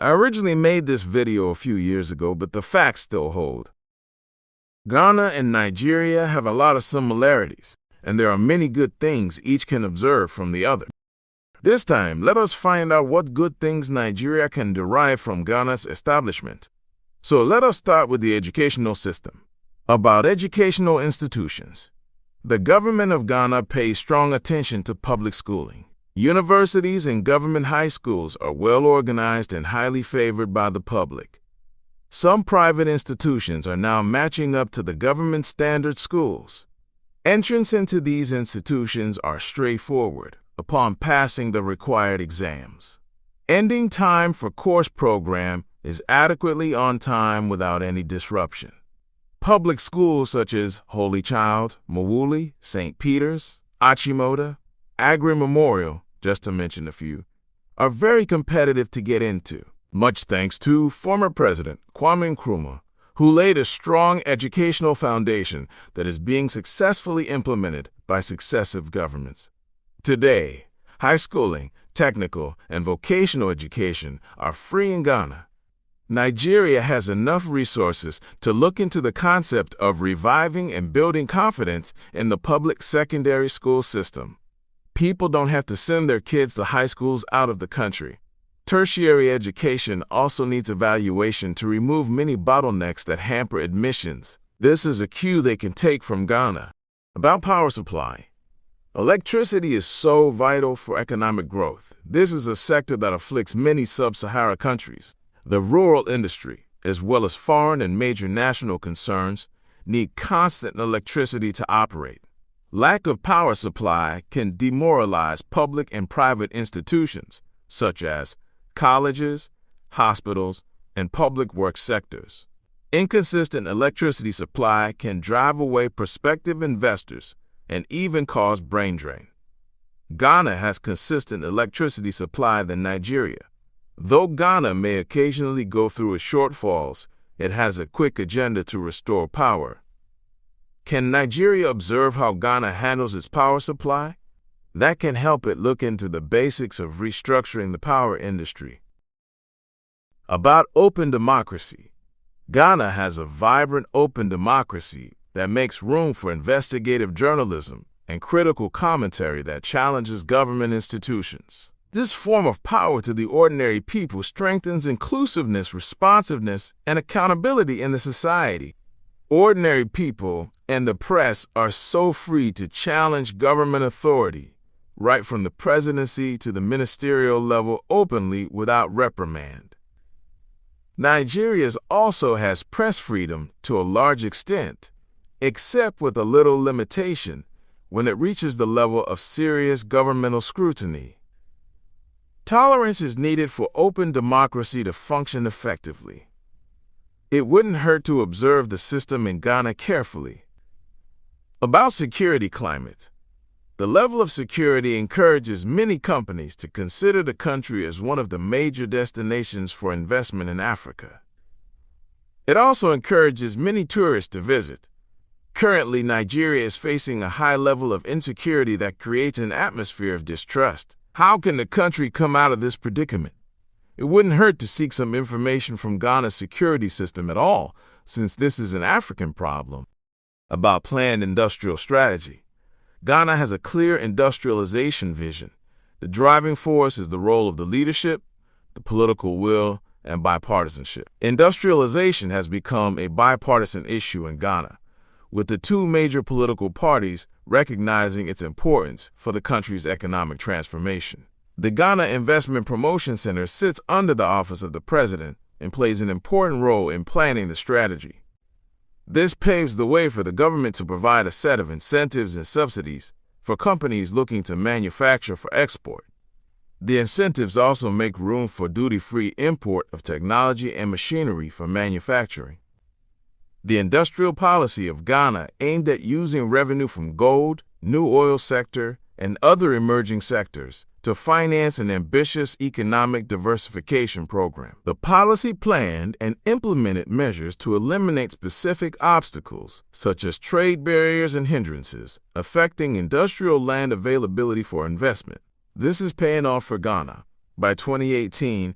I originally made this video a few years ago, but the facts still hold. Ghana and Nigeria have a lot of similarities, and there are many good things each can observe from the other. This time, let us find out what good things Nigeria can derive from Ghana's establishment. So let us start with the educational system. About educational institutions. The government of Ghana pays strong attention to public schooling. Universities and government high schools are well organized and highly favored by the public. Some private institutions are now matching up to the government standard schools. Entrance into these institutions are straightforward upon passing the required exams. Ending time for course program is adequately on time without any disruption. Public schools such as Holy Child, Mawuli, St. Peter's, Achimota, Agri Memorial, just to mention a few, are very competitive to get into, much thanks to former President Kwame Nkrumah, who laid a strong educational foundation that is being successfully implemented by successive governments. Today, high schooling, technical, and vocational education are free in Ghana. Nigeria has enough resources to look into the concept of reviving and building confidence in the public secondary school system. People don't have to send their kids to high schools out of the country. Tertiary education also needs evaluation to remove many bottlenecks that hamper admissions. This is a cue they can take from Ghana. About power supply. Electricity is so vital for economic growth. This is a sector that afflicts many sub-Sahara countries. The rural industry, as well as foreign and major national concerns, need constant electricity to operate. Lack of power supply can demoralize public and private institutions, such as colleges, hospitals, and public works sectors. Inconsistent electricity supply can drive away prospective investors and even cause brain drain. Ghana has consistent electricity supply than Nigeria. Though Ghana may occasionally go through its shortfalls, it has a quick agenda to restore power. Can Nigeria observe how Ghana handles its power supply? That can help it look into the basics of restructuring the power industry. About open democracy. Ghana has a vibrant open democracy that makes room for investigative journalism and critical commentary that challenges government institutions. This form of power to the ordinary people strengthens inclusiveness, responsiveness, and accountability in the society. Ordinary people and the press are so free to challenge government authority, right from the presidency to the ministerial level, openly without reprimand. Nigeria also has press freedom to a large extent, except with a little limitation when it reaches the level of serious governmental scrutiny. Tolerance is needed for open democracy to function effectively. It wouldn't hurt to observe the system in Ghana carefully. About security climate. The level of security encourages many companies to consider the country as one of the major destinations for investment in Africa. It also encourages many tourists to visit. Currently, Nigeria is facing a high level of insecurity that creates an atmosphere of distrust. How can the country come out of this predicament? It wouldn't hurt to seek some information from Ghana's security system at all, since this is an African problem. About planned industrial strategy. Ghana has a clear industrialization vision. The driving force is the role of the leadership, the political will, and bipartisanship. Industrialization has become a bipartisan issue in Ghana, with the two major political parties recognizing its importance for the country's economic transformation. The Ghana Investment Promotion Center sits under the office of the president and plays an important role in planning the strategy. This paves the way for the government to provide a set of incentives and subsidies for companies looking to manufacture for export. The incentives also make room for duty-free import of technology and machinery for manufacturing. The industrial policy of Ghana aimed at using revenue from gold, new oil sector, and other emerging sectors to finance an ambitious economic diversification program. The policy planned and implemented measures to eliminate specific obstacles, such as trade barriers and hindrances, affecting industrial land availability for investment. This is paying off for Ghana. By 2018,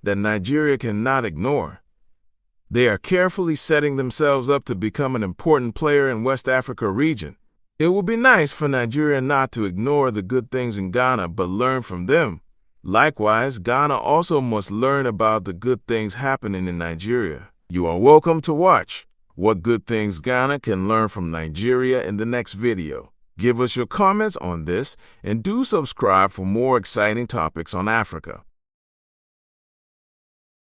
that Nigeria cannot ignore. They are carefully setting themselves up to become an important player in West Africa region. It would be nice for Nigeria not to ignore the good things in Ghana but learn from them. Likewise, Ghana also must learn about the good things happening in Nigeria. You are welcome to watch what good things Ghana can learn from Nigeria in the next video. Give us your comments on this and do subscribe for more exciting topics on Africa.